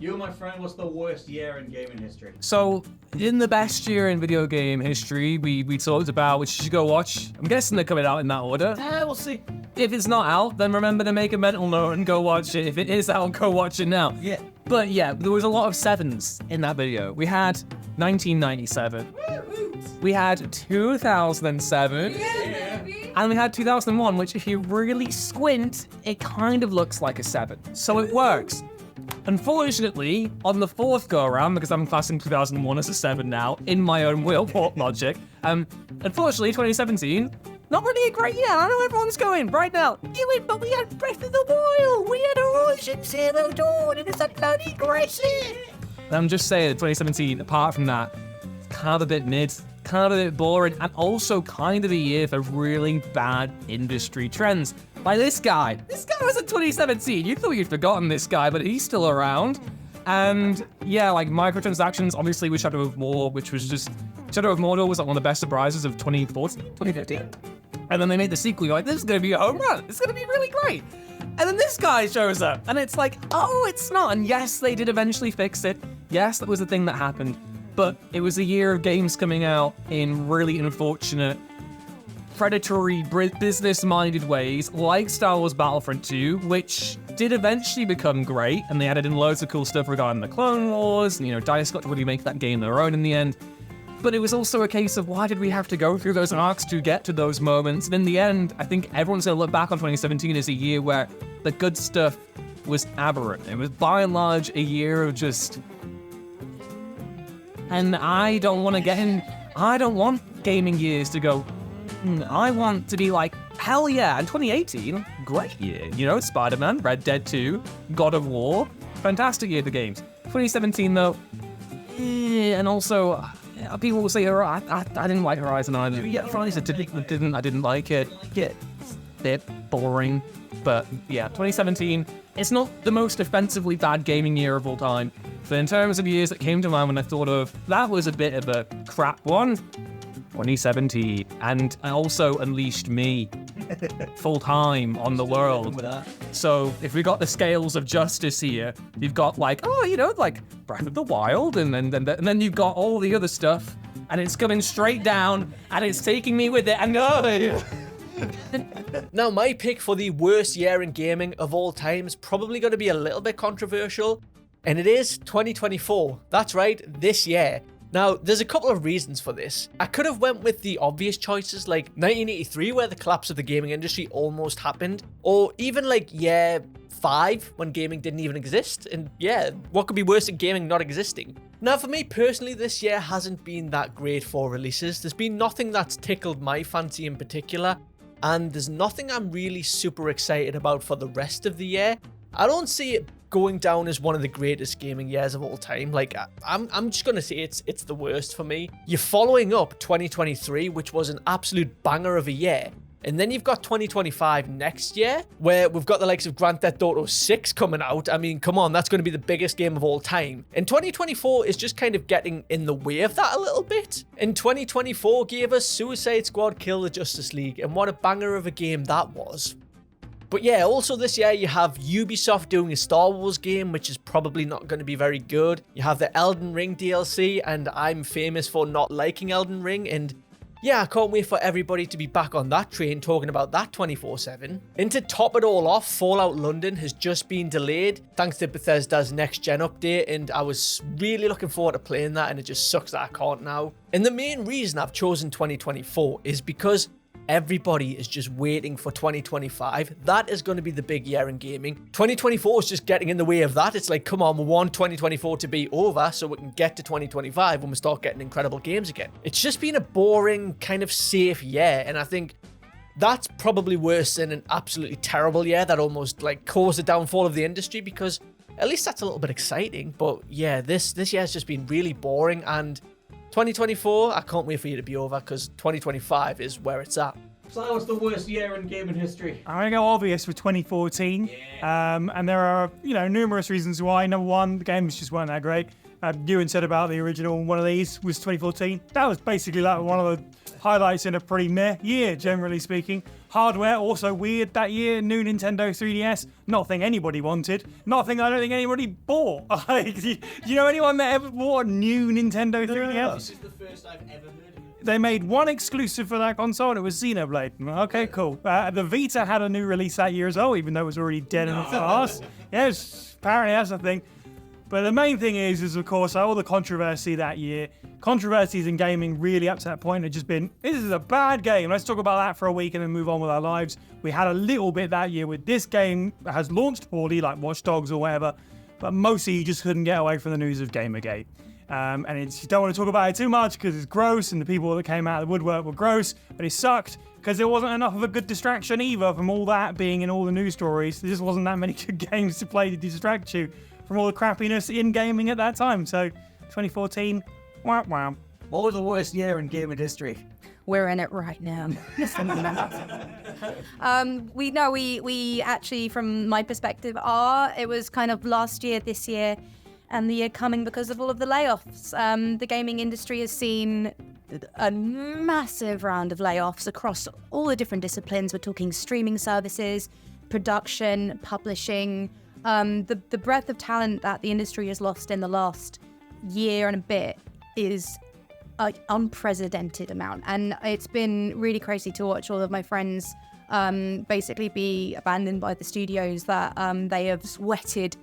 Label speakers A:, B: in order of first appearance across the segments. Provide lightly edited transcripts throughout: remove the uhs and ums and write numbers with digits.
A: You, my friend, what's the worst year in gaming history?
B: So, in the best year in video game history, we talked about, which you should go watch. I'm guessing they're coming out in that order.
A: We'll see.
B: If it's not out, then remember to make a mental note and go watch it. If it is out, go watch it now.
A: Yeah.
B: But yeah, there was a lot of sevens in that video. We had 1997. We had 2007. And we had 2001, which if you really squint, it kind of looks like a 7. So it works. Unfortunately, on the fourth go-around, because I'm classing 2001 as a 7 now, in my own will logic, unfortunately, 2017, not really a great year. I know everyone's going right now. But we had Breath of the Wild, we had Horizon Zero Dawn, and it's a bloody great year. I'm just saying, 2017, apart from that, kind of a bit mid, kind of a bit boring, and also kind of a year for really bad industry trends. Like this guy was in 2017. You thought you'd forgotten this guy, but he's still around. And yeah, like microtransactions, obviously with Shadow of War, which was just, Shadow of Mordor was like one of the best surprises of 2015. And then they made the sequel, you're like, this is gonna be a home run. It's gonna be really great. And then this guy shows up, and it's like, oh, it's not. And yes, they did eventually fix it. Yes, that was the thing that happened. But it was a year of games coming out in really unfortunate, predatory, business-minded ways, like Star Wars Battlefront 2, which did eventually become great, and they added in loads of cool stuff regarding the Clone Wars, and, you know, DICE got to really make that game their own in the end. But it was also a case of why did we have to go through those arcs to get to those moments? And in the end, I think everyone's going to look back on 2017 as a year where the good stuff was aberrant. It was by and large a year of just... And I don't want to get in... I don't want gaming years to go... I want to be like, hell yeah, and 2018, great year. You know, Spider-Man, Red Dead 2, God of War, fantastic year for games. 2017 though, and also, people will say, I didn't like Horizon either. Yeah, Horizon I didn't like it. Yeah, it's a bit boring. But yeah, 2017, it's not the most offensively bad gaming year of all time. But in terms of years that came to mind when I thought of, that was a bit of a crap one. 2017, and also unleashed me full time on the world. So if we got the scales of justice here, you've got like, oh, you know, like Breath of the Wild, and then you've got all the other stuff, and it's coming straight down, and it's taking me with it. And
C: Now, my pick for the worst year in gaming of all time is probably going to be a little bit controversial, and it is 2024. That's right, this year. Now, there's a couple of reasons for this. I could have went with the obvious choices like 1983, where the collapse of the gaming industry almost happened, or even like year 5, when gaming didn't even exist. And yeah, what could be worse than gaming not existing? Now, for me personally, this year hasn't been that great for releases. There's been nothing that's tickled my fancy in particular, and there's nothing I'm really super excited about for the rest of the year. I don't see it going down as one of the greatest gaming years of all time. Like, I'm just gonna say it's the worst for me. You're following up 2023, which was an absolute banger of a year, and then you've got 2025 next year, where we've got the likes of Grand Theft Auto 6 coming out. I mean, come on, that's going to be the biggest game of all time. And 2024 is just kind of getting in the way of that a little bit. And 2024 gave us Suicide Squad Kill the Justice League, and what a banger of a game that was. But yeah, also this year you have Ubisoft doing a Star Wars game, which is probably not going to be very good. You have the Elden Ring DLC, and I'm famous for not liking Elden Ring, and yeah, I can't wait for everybody to be back on that train talking about that 24/7. And to top it all off, Fallout London has just been delayed thanks to Bethesda's next-gen update, and I was really looking forward to playing that, and it just sucks that I can't now. And the main reason I've chosen 2024 is because everybody is just waiting for 2025. That is going to be the big year in gaming. 2024 is just getting in the way of that. It's like, come on, we want 2024 to be over so we can get to 2025 when we start getting incredible games again. It's just been a boring, kind of safe year, and I think that's probably worse than an absolutely terrible year that almost like caused the downfall of the industry, because at least that's a little bit exciting. But yeah, this year has just been really boring, and 2024, I can't wait for you to be over, because 2025 is where it's at.
A: So what's the worst year in gaming history?
D: I'm going to go obvious with 2014. And there are, numerous reasons why. Number one, the games just weren't that great. Ewan said about the original one of these was 2014. That was basically like one of the highlights in a pretty meh year, generally speaking. Hardware also weird that year. New Nintendo 3DS, nothing anybody wanted. Nothing I don't think anybody bought. Like, do you know anyone that ever bought a new Nintendo 3DS?
A: This is the first I've ever heard of it.
D: They made one exclusive for that console, and it was Xenoblade. Okay, cool. The Vita had a new release that year as well, even though it was already dead in the past. Yes, apparently that's the thing. But the main thing is of course, all the controversy that year. Controversies in gaming really up to that point had just been, this is a bad game. Let's talk about that for a week and then move on with our lives. We had a little bit that year with this game that has launched poorly, like Watch Dogs or whatever, but mostly you just couldn't get away from the news of Gamergate. And you don't want to talk about it too much because it's gross and the people that came out of the woodwork were gross, but it sucked because there wasn't enough of a good distraction either from all that being in all the news stories. There just wasn't that many good games to play to distract you from all the crappiness in gaming at that time. So 2014, wow, wow.
A: What was the worst year in gaming history?
E: We're in it right now. We actually, from my perspective, it was kind of last year, this year, and the year coming because of all of the layoffs. The gaming industry has seen a massive round of layoffs across all the different disciplines. We're talking streaming services, production, publishing. The breadth of talent that the industry has lost in the last year and a bit is an unprecedented amount. And it's been really crazy to watch all of my friends basically be abandoned by the studios that they have sweated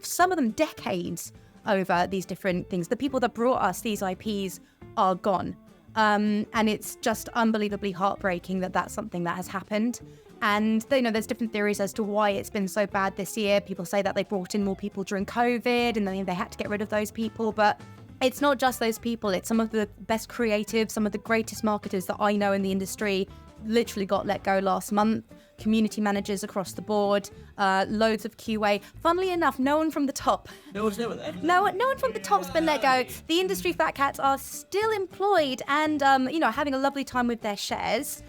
E: some of them decades over these different things. The people that brought us these IPs are gone. And it's just unbelievably heartbreaking that that's something that has happened. And there's different theories as to why it's been so bad this year. People say that they brought in more people during COVID and then they had to get rid of those people. But it's not just those people. It's some of the best creatives, some of the greatest marketers that I know in the industry literally got let go last month. Community managers across the board, loads of QA. Funnily enough, no one from the top.
A: No one's never there.
E: No one from the top's been let go. The industry fat cats are still employed and having a lovely time with their shares.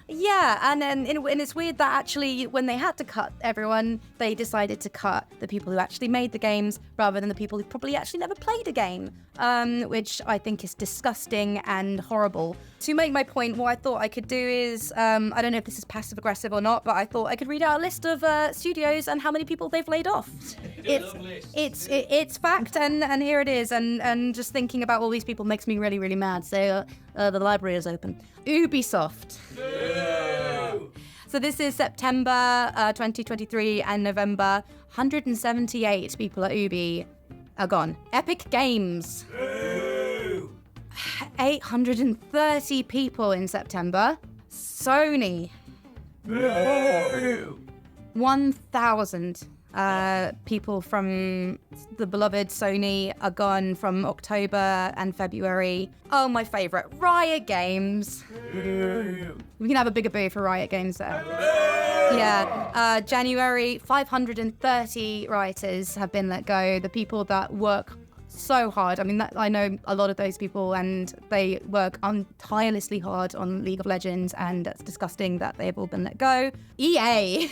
E: Yeah, and it's weird that actually when they had to cut everyone, they decided to cut the people who actually made the games rather than the people who probably actually never played a game, which I think is disgusting and horrible. To make my point, what I thought I could do is, I don't know if this is passive aggressive or not, but I thought I could read out a list of studios and how many people they've laid off. It's fact, and here it is, and just thinking about all these people makes me really, really mad. So the library is open. Ubisoft. So this is September 2023 and November. 178 people at Ubi are gone. Epic Games. 830 people in September. Sony. 1,000 people from the beloved Sony are gone from October and February. Oh, my favourite, Riot Games. We can have a bigger boo for Riot Games there. Yeah, January, 530 writers have been let go. The people that work so hard. I mean, I know a lot of those people, and they work tirelessly hard on League of Legends, and it's disgusting that they have all been let go. EA.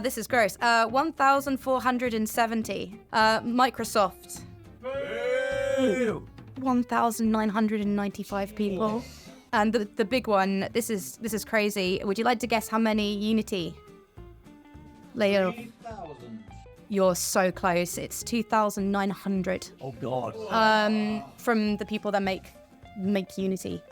E: This is gross. 1,470. Microsoft. 1,995 people. And the big one, this is crazy. Would you like to guess how many Unity laid off?
A: 3,000.
E: You're so close. It's 2,900.
A: Oh God.
E: From the people that make Unity,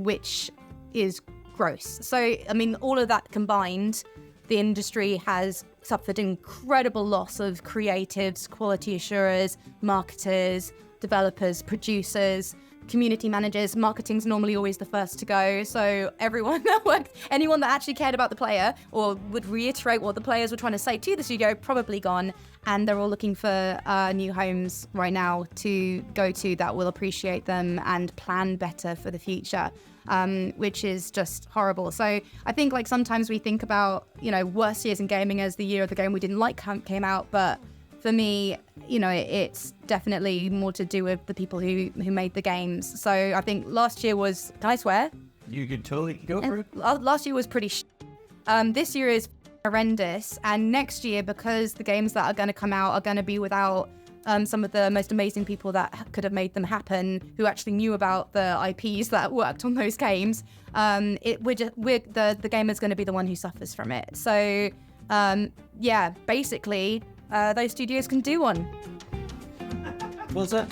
E: which is gross. So, I mean, all of that combined, the industry has suffered incredible loss of creatives, quality assurers, marketers, developers, producers, community managers. Marketing's normally always the first to go. So everyone that worked, anyone that actually cared about the player or would reiterate what the players were trying to say to the studio, probably gone. And they're all looking for new homes right now to go to that will appreciate them and plan better for the future. Which is just horrible. So I think like sometimes we think about, worst years in gaming as the year of the game we didn't like came out, but for me, it's definitely more to do with the people who made the games. So I think last year was, can I swear?
A: You could totally go for it.
E: Last year was pretty This year is horrendous. And next year, because the games that are going to come out are going to be without some of the most amazing people that could have made them happen, who actually knew about the IPs that worked on those games, the gamer's going to be the one who suffers from it. So, basically, those studios can do one.
A: Was it?